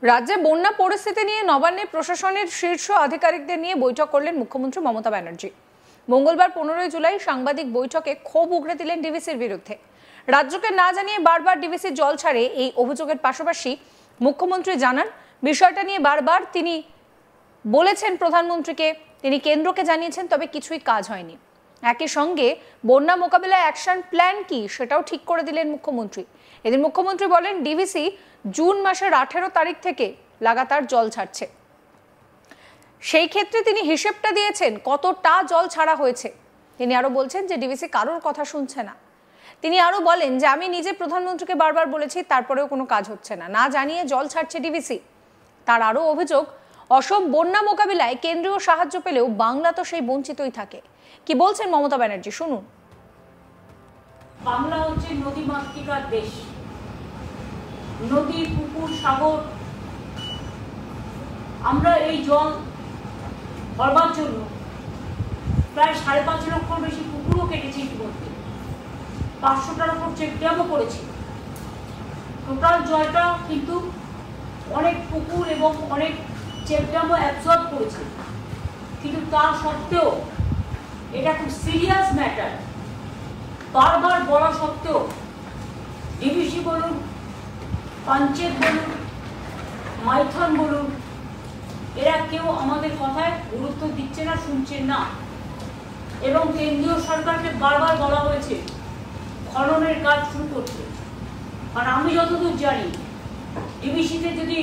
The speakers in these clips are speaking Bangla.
রাজ্যে বন্যা পরিস্থিতি নিয়ে নবান্নে প্রশাসনের শীর্ষ আধিকারিকদের নিয়ে বৈঠক করলেন মুখ্যমন্ত্রী মমতা ব্যানার্জি। মঙ্গলবার 15 জুলাই সাংবাদিক বৈঠকে ক্ষোভ উগরে দিলেন ডিভিসির বিরুদ্ধে। রাজ্যকে না জানিয়ে বারবার ডিভিসি জল ছাড়ে এই অভিযোগের পাশাপাশি মুখ্যমন্ত্রী জানান, বিষয়টা নিয়ে বারবার তিনি বলেছেন প্রধানমন্ত্রীকে, তিনি কেন্দ্রকে জানিয়েছেন, তবে কিছুই কাজ হয়নি। একই সঙ্গে বন্যা মোকাবিলায় অ্যাকশন প্ল্যান কি সেটাও ঠিক করে দিলেন মুখ্যমন্ত্রী। এদিন মুখ্যমন্ত্রী বলেন, ডিভিসি জুন মাসের 18 তারিখ থেকে লাগাতার জল ছাড়ছে। সেই ক্ষেত্রে তিনি হিসেবটা দিয়েছেন কতটা জল ছাড়া হয়েছে। তিনি আরো বলছেন যে ডিভিসি কারোর কথা শুনছে না। তিনি আরো বলেন যে আমি নিজে প্রধানমন্ত্রীকে বারবার বলেছি, তারপরেও কোনো কাজ হচ্ছে না, না জানিয়ে জল ছাড়ছে ডিভিসি। তার আরো অভিযোগ, অসম বন্যা মোকাবিলায় কেন্দ্রীয় সাহায্য পেলেও বাংলা তো সেই বঞ্চিতই থাকে। কি বলছেন মমতা ব্যানার্জি, শুনুন। বাংলা হচ্ছে নদী মাতৃকার দেশ। নদী, পুকুর, সাগর, আমরা এই জল ভরবার জন্য প্রায় 5.5 লক্ষর বেশি পুকুরও কেটেছি। ইতিমধ্যে 500টার উপর চেকড্যামও করেছি। টোটাল জলটা কিন্তু অনেক পুকুর এবং অনেক চেকড্যামও অ্যাবজর্ব করেছে। কিন্তু তা সত্ত্বেও এটা খুব সিরিয়াস ম্যাটার। বারবার বলা সত্ত্বেও ডিভিসি বলুন, পঞ্চায়েত বলুন, মাইথন বলুন, এরা কেউ আমাদের কথায় গুরুত্ব দিচ্ছে না, শুনছেন না। এবং কেন্দ্রীয় সরকারকে বারবার বলা হয়েছে খননের কাজ শুরু করতে। আর আমি যতদূর জানি, ডিভিসিতে যদি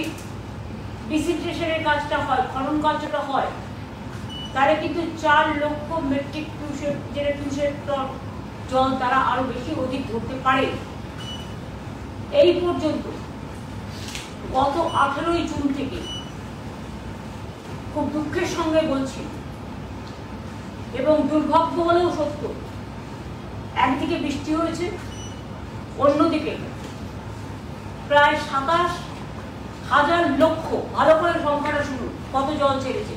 ডিসিন্টেশনের কাজটা হয়, খনন কাজটা হয়, তারা কিন্তু 4 লক্ষ মেট্রিক কিউসেক টন জল তারা আরো বেশি অধিক ধরতে পারে। এই পর্যন্ত গত 18 জুন থেকে খুব দুঃখের সঙ্গে বলছি এবং দুর্ভাগ্য হলেও সত্য, একদিকে বৃষ্টি হয়েছে, অন্যদিকে প্রায় 27,000 লক্ষ, ভালো করে সংখ্যাটা শুনুন কত জল ছেড়েছে,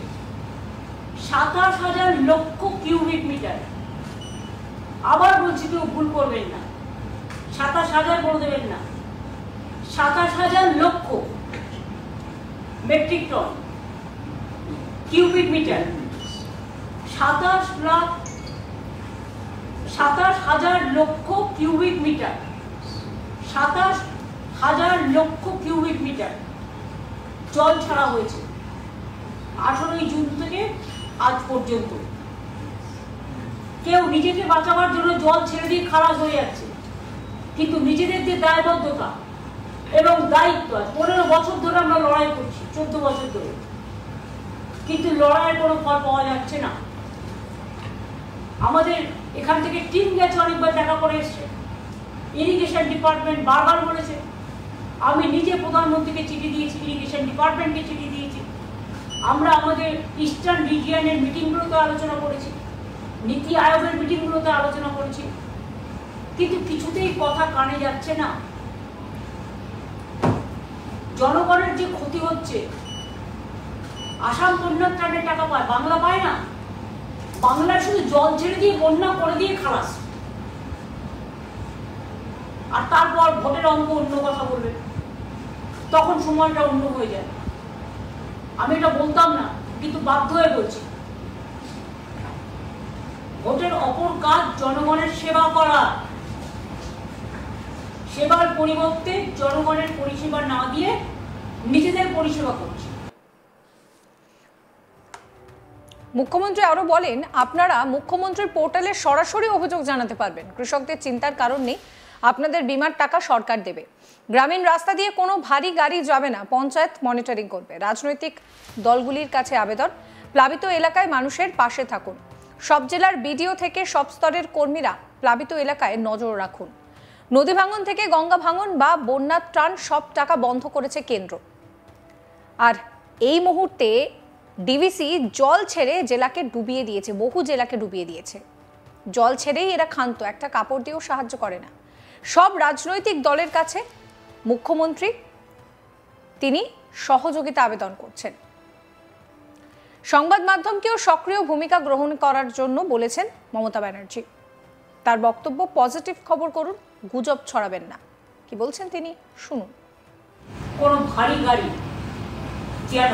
27,000 লক্ষ কিউবিক মিটার। আবার বলছি, কেউ ভুল করবেন না, 27,000 বলে দেবেন না, 27,000 লক্ষ মেট্রিক টন কিউবিক মিটার। 27,000 লক্ষ কিউবিক মিটার, 27,000 লক্ষ কিউবিক মিটার জল ছাড়া হয়েছে 18 জুন থেকে আজ পর্যন্ত। কেউ নিজেকে বাঁচাবার জন্য জল ছেড়ে দিয়ে খারাপ হয়ে যাচ্ছে, কিন্তু নিজেদের যে দায়বদ্ধতা এবং দায়িত্ব, 15 বছর ধরে আমরা লড়াই করছি, 14 বছর ধরে, কিন্তু লড়াইয়ের কোনো ফল পাওয়া যাচ্ছে না। আমাদের এখান থেকে টিম গেছে, অনেকবার দেখা করে এসছে। ইরিগেশন ডিপার্টমেন্ট বারবার বলেছে, আমি নিজে প্রধানমন্ত্রীকে চিঠি দিয়েছি, ইরিগেশন ডিপার্টমেন্টকে চিঠি দিয়েছি। আমরা আমাদের ইস্টার্ন রিজিয়নের মিটিংগুলোতে আলোচনা করেছি, নীতি আয়োগের মিটিংগুলোতে আলোচনা করেছি, কিন্তু কিছুতেই কথা কানে যাচ্ছে না। জনগণের যে ক্ষতি হচ্ছে, আসাম বন্যার ত্রাণের টাকা পায়, বাংলা পায় না। বাংলায় শুধু জল ছেড়ে দিয়ে বন্যা করে দিয়ে খালাস, আর তারপর ভোটের অঙ্ক অন্য কথা বলবে, তখন সময়টা অন্য হয়ে যায়। আমি এটা বলতাম না, কিন্তু বাধ্য হয়ে বলছি। ভোটের অপর কাজ জনগণের সেবা করা, সেবার পরিবর্তে জনগণের পরিষেবা না দিয়ে নিজেদের পরিষেবা করছে। মুখ্যমন্ত্রী আরো বলেন, আপনারা মুখ্যমন্ত্রীর পোর্টালে সরাসরি অভিযোগ জানাতে পারবেন। কৃষকদের চিন্তার কারণ নেই, আপনাদের বীমার টাকা সরকার দেবে। গ্রামীণ রাস্তা দিয়ে কোনো ভারী গাড়ি যাবে না, পঞ্চায়েত মনিটরিং করবে। রাজনৈতিক দলগুলির কাছে আবেদন, প্লাবিত এলাকায় মানুষের পাশে থাকুন। সব জেলার বিডিও থেকে সব স্তরের কর্মীরা প্লাবিত এলাকায় নজর রাখুন। নদী ভাঙন থেকে গঙ্গা ভাঙন বা বন্যার ত্রাণ সব টাকা বন্ধ করেছে কেন্দ্র। আর এই মুহূর্তে ডিভিসি জল ছেড়ে জেলাকে ডুবিয়ে দিয়েছে, বহু জেলাকে ডুবিয়ে দিয়েছে। জল ছেড়েই এরা ক্ষান্ত, একটা কাপড় দিয়েও সাহায্য করে না। সব রাজনৈতিক দলের কাছে মুখ্যমন্ত্রী তিনি সহযোগিতা আবেদন করছেন। সংবাদ মাধ্যমকেও সক্রিয় ভূমিকা গ্রহণ করার জন্য বলেছেন মমতা ব্যানার্জি। তার বক্তব্য, পজিটিভ খবর করুন, গুজব ছড়াবেন না। কি বলছেন তিনি, শুনুন। কোনো ভারী গাড়ি যেন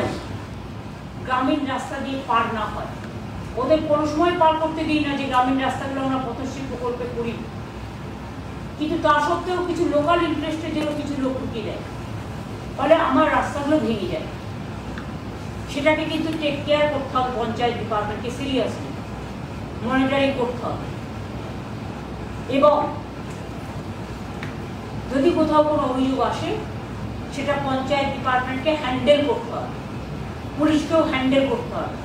গ্রামীণ রাস্তা দিয়ে পার না হয়। ওদের কোনো সময় পার করতে দিই না যে গ্রামীণ রাস্তাগুলো আমরা পথশ্রী প্রকল্পে করি, কিন্তু তা সত্ত্বেও কিছু লোকাল ইন্টারেস্টের জন্য কিছু লোক ঢুকিয়ে দেয়, ফলে আমার রাস্তাগুলো ভেঙে যায়। সেটাকে কিন্তু টেক কেয়ার করতে হবে, পঞ্চায়েত ডিপার্টমেন্টকে সিরিয়াসলি মনিটরিং করতে হবে। এবং যদি কোথাও কোনো অভিযোগ আসে সেটা পঞ্চায়েত ডিপার্টমেন্টকে হ্যান্ডেল করতে হবে, পুলিশকেও হ্যান্ডেল করতে হবে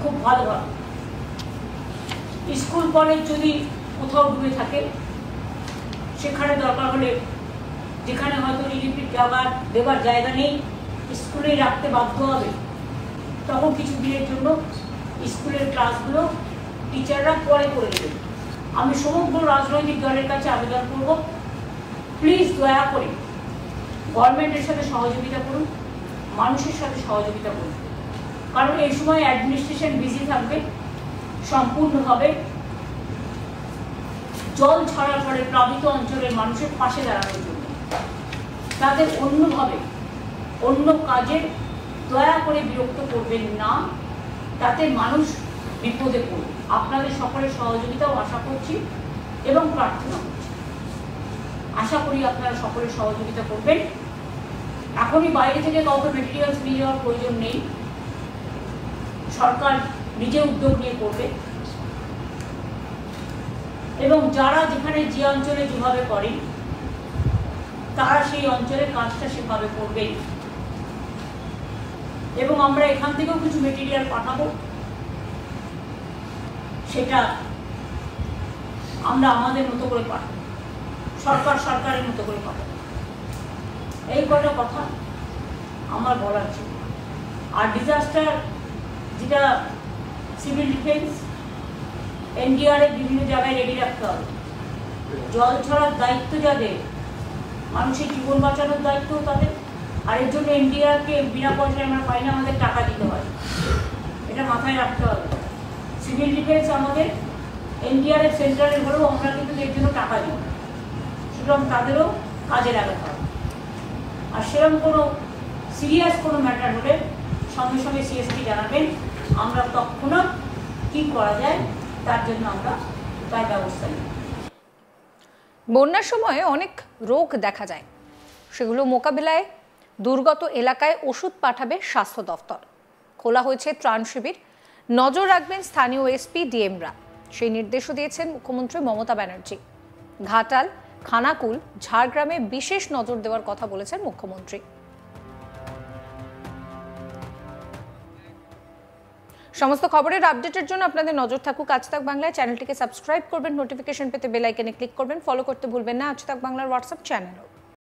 খুব ভালোভাবে। স্কুল কলেজ যদি কোথাও ডুবে থাকে সেখানে দরকার হলে, যেখানে হয়তো রিলিফের জায়গা দেবার জায়গা নেই, স্কুলেই রাখতে বাধ্য হবে, তখন কিছু দিনের জন্য স্কুলের ক্লাসগুলো টিচাররা পরে করে দেবেন। আমি সমগ্র রাজনৈতিক দলের কাছে আবেদন করব, প্লিজ দয়া করে গভর্নমেন্টের সাথে সহযোগিতা করুন, মানুষের সাথে সহযোগিতা করুন। কারণ এই সময় অ্যাডমিনিস্ট্রেশন বিজি থাকবে সম্পূর্ণভাবে জল ছড়ার পরে প্লাবিত অঞ্চলের মানুষের পাশে দাঁড়ানোর জন্য। তাদের অন্যভাবে অন্য কাজে দয়া করে বিরক্ত করবেন না, তাতে মানুষ বিপদে পড়বে। আপনাদের সকলের সহযোগিতাও আশা করছি এবং প্রার্থনা করছি। আশা করি আপনারা সকলের সহযোগিতা করবেন। এখনই বাইরে থেকে কাউকে মেটেরিয়ালস নিয়ে যাওয়ার প্রয়োজন নেই, সরকার নিজে উদ্যোগ নিয়ে করবে। এবং যারা যেখানে যে অঞ্চলে যেভাবে করেন তারা সেই অঞ্চলে কাজটা সেভাবে করবে। এবং আমরা এখান থেকেও কিছু মেটেরিয়াল পাঠাবো, সেটা আমরা আমাদের মতো করে পাঠাবো, সরকারের মতো করে পাঠাবো। এই কটা কথা আমার বলার ছিল। আর ডিজাস্টার যেটা সিভিল ডিফেন্স, এনডিআরএফ বিভিন্ন জায়গায় রেডি রাখতে হবে। জল ছড়ার দায়িত্ব যাদের, মানুষের জীবন বাঁচানোর দায়িত্ব তাদের। আর এর জন্য এনডিআরকে বিনা পয়সায় আমরা পাই না, আমাদের টাকা দিতে হয়, এটা মাথায় রাখতে হবে। সিভিল ডিফেন্স আমাদের, এনডিআরএফ সেন্ট্রালের হলেও আমরা কিন্তু এর জন্য টাকা দিই, সুতরাং তাদেরও কাজে লাগাতে হবে। আর সেরকম কোনো সিরিয়াস কোনো ম্যাটার হলে সঙ্গে সঙ্গে সিএসটি জানাবেন, আমরা তৎক্ষণাৎ কী করা যায় তার জন্য আমরা তার ব্যবস্থা নিই। বন্যার সময় অনেক রোগ দেখা যায়, সেগুলো মোকাবিলায় দুর্গত এলাকায় ওষুধ পাঠাবে স্বাস্থ্য দফতর। খোলা হয়েছে ত্রাণ শিবির, নজর রাখবেন স্থানীয় এসপি ডিএমরা, সেই নির্দেশও দিয়েছেন মুখ্যমন্ত্রী মমতা ব্যানার্জি। ঘাটাল, খানাকুল, ঝাড়গ্রামে বিশেষ নজর দেওয়ার কথা বলেছেন মুখ্যমন্ত্রী। সমস্ত খবরের আপডেটের জন্য আপনাদের নজর থাকুক আজ তাক বাংলায়। চ্যানেলটিকে সাবস্ক্রাইব করবেন, নোটিফিকেশন পেতে বেল আইকনে ক্লিক করবেন, ফলো করতে ভুলবেন না আজ তাক বাংলার হোয়াটসঅ্যাপ চ্যানেলও।